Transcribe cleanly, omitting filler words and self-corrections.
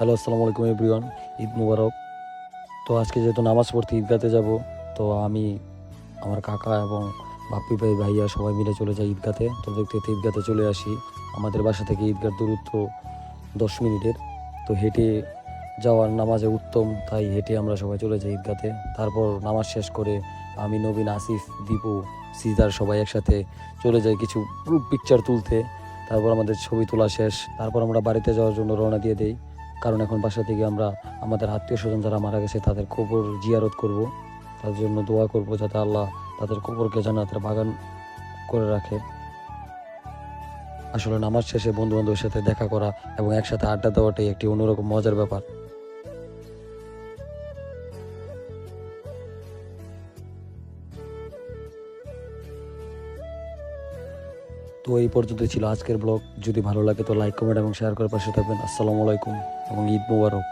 Hello, আসসালামু আলাইকুম everyone. Eid মুবারক। তো আজকে যেহেতু নামাজ পড়তে ঈদগাতে যাব, তো আমি, আমার কাকা এবং বাপ্পি ভাই, ভাইয়া সবাই মিলে চলে যাই ঈদগাতে। তো দেখতে দেখতে ঈদগাতে চলে আসি। আমাদের বাসা থেকে ঈদগার দূরত্ব 10 মিনিটের। তো হেঁটে যাওয়ার নামাজে উত্তম, তাই হেঁটে আমরা সবাই চলে যাই ঈদগাতে। তারপর নামাজ শেষ করে আমি, নবীন, আসিফ, দীপু, সিজার সবাই একসাথে চলে যাই কিছু গ্রুপ পিকচার তুলতে। তারপর আমাদের ছবি তোলা শেষ, তারপর আমরা বাড়িতে যাওয়ার জন্য রওনা দিয়ে দেই। কারণ এখন বাসা থেকে আমরা আমাদের আত্মীয় স্বজন যারা মারা গেছে তাদের কবর জিয়ারত করব, তাদের জন্য দোয়া করব যাতে আল্লাহ তাদের কবরকে জান্নাতের বাগান করে রাখে। আসলে নামাজ শেষে বন্ধু বান্ধবের সাথে দেখা করা এবং একসাথে আড্ডা দেওয়াটাই একটি অন্যরকম মজার ব্যাপার। তো এই পর্যন্তই ছিল আজকের ব্লগ। যদি ভালো লাগে তো লাইক, কমেন্ট এবং শেয়ার করে পাশে থাকবেন। আসসালামু আলাইকুম এবং ঈদ মোবারক।